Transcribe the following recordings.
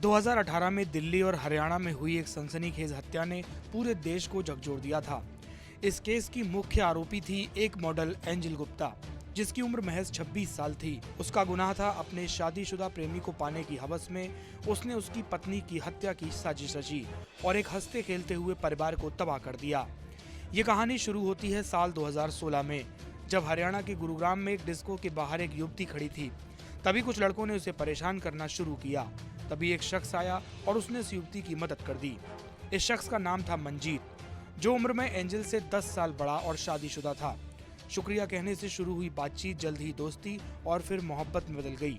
2018 में दिल्ली और हरियाणा में हुई एक सनसनीखेज हत्या ने पूरे देश को झकझोर दिया था। इस केस की मुख्य आरोपी थी एक मॉडल एंजल गुप्ता, जिसकी उम्र महज 26 साल थी। उसका गुनाह था अपने शादीशुदा प्रेमी को पाने की हवस में उसने उसकी पत्नी की हत्या की साजिश रची और एक हंसते खेलते हुए परिवार को तबाह कर दिया। ये कहानी शुरू होती है साल 2016 में, जब हरियाणा के गुरुग्राम में एक डिस्को के बाहर एक युवती खड़ी थी। तभी कुछ लड़कों ने उसे परेशान करना शुरू किया। तभी एक शख्स आया और उसने उस युवती की मदद कर दी। इस शख्स का नाम था मंजीत, जो उम्र में एंजल से 10 साल बड़ा और शादीशुदा था। शुक्रिया कहने से शुरू हुई बातचीत जल्द ही दोस्ती और फिर मोहब्बत में बदल गई।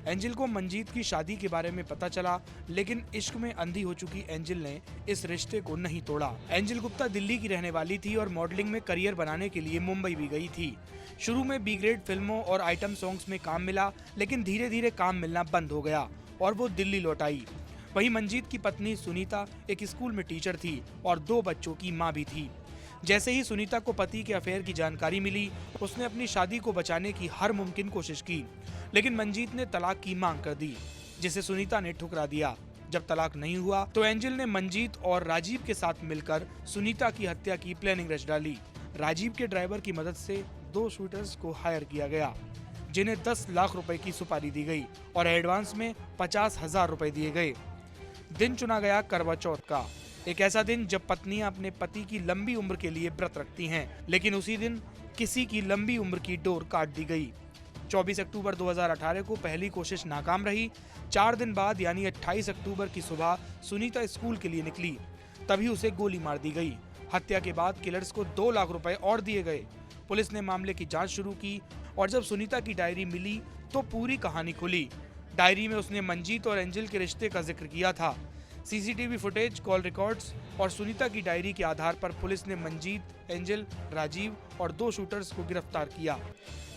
एंजल को मंजीत की शादी के बारे में पता चला, लेकिन इश्क में अंधी हो चुकी एंजल ने इस रिश्ते को नहीं तोड़ा। एंजल गुप्ता दिल्ली की रहने वाली थी और मॉडलिंग में करियर बनाने के लिए मुंबई भी गई थी। शुरू में बी ग्रेड फिल्मों और आइटम सॉन्ग्स में काम मिला, लेकिन धीरे धीरे काम मिलना बंद हो गया और वो दिल्ली लौट आई। वहीं मंजीत की पत्नी सुनीता एक स्कूल में टीचर थी और 2 बच्चों की मां भी थी। जैसे ही सुनीता को पति के अफेयर की जानकारी मिली, उसने अपनी शादी को बचाने की हर मुमकिन कोशिश की, लेकिन मंजीत ने तलाक की मांग कर दी, जिसे सुनीता ने ठुकरा दिया। जब तलाक नहीं हुआ तो एंजल ने मंजीत और राजीव के साथ मिलकर सुनीता की हत्या की प्लानिंग रच डाली। राजीव के ड्राइवर की मदद से 2 शूटर्स को हायर किया गया, जिन्हें 10 लाख रुपए की सुपारी दी गई और एडवांस में 50,000 रुपए दिए गए। दिन चुना गया करवा चौथ का, एक ऐसा दिन जब पत्नियां अपने पति की लंबी उम्र के लिए व्रत रखती हैं, लेकिन उसी दिन किसी की लंबी उम्र की डोर काट दी गई। 24 अक्टूबर 2018 को पहली कोशिश नाकाम रही। 4 दिन बाद यानी 28 अक्टूबर की सुबह सुनीता स्कूल के लिए निकली, तभी उसे गोली मार दी गई। हत्या के बाद किलर्स को 2 लाख रुपए और दिए गए। पुलिस ने मामले की जांच शुरू की और जब सुनीता की डायरी मिली तो पूरी कहानी खुली। डायरी में उसने मंजीत और एंजल के रिश्ते का जिक्र किया था। सीसीटीवी फुटेज, कॉल रिकॉर्ड्स और सुनीता की डायरी के आधार पर पुलिस ने मंजीत, एंजल, राजीव और 2 शूटर्स को गिरफ्तार किया।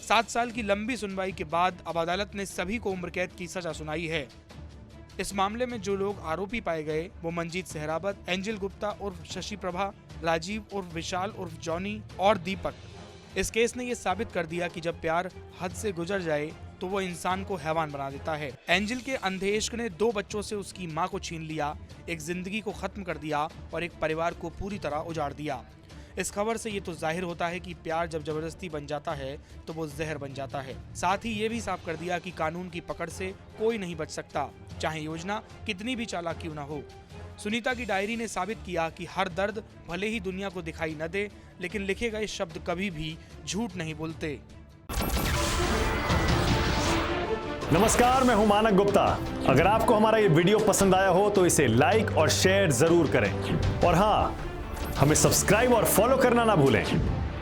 7 साल की लंबी सुनवाई के बाद अब अदालत ने सभी को उम्र कैद की सजा सुनाई है। इस मामले में जो लोग आरोपी पाए गए वो मंजीत सहरावत, एंजल गुप्ता उर्फ शशि प्रभा, राजीव उर्फ विशाल उर्फ जॉनी और दीपक। इस केस ने ये साबित कर दिया कि जब प्यार हद से गुजर जाए तो वो इंसान को हैवान बना देता है। एंजल के अंधे इश्क ने 2 बच्चों से उसकी मां को छीन लिया, एक जिंदगी को खत्म कर दिया और एक परिवार को पूरी तरह उजाड़ दिया। इस खबर से ये तो जाहिर होता है कि प्यार जब जबरदस्ती बन जाता है तो वो जहर बन जाता है। साथ ही ये भी साफ कर दिया कि कानून की पकड़ से कोई नहीं बच सकता, चाहे योजना कितनी भी चालाक क्यों ना हो। सुनीता की डायरी ने साबित किया कि हर दर्द भले ही दुनिया को दिखाई न दे, लेकिन लिखे गए शब्द कभी भी झूठ नहीं बोलते। नमस्कार, मैं हूं मानक गुप्ता। अगर आपको हमारा ये वीडियो पसंद आया हो तो इसे लाइक और शेयर जरूर करें और हाँ, हमें सब्सक्राइब और फॉलो करना ना भूलें,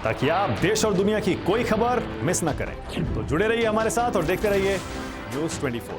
ताकि आप देश और दुनिया की कोई खबर मिस ना करें। तो जुड़े रहिए हमारे साथ और देखते रहिए News 24।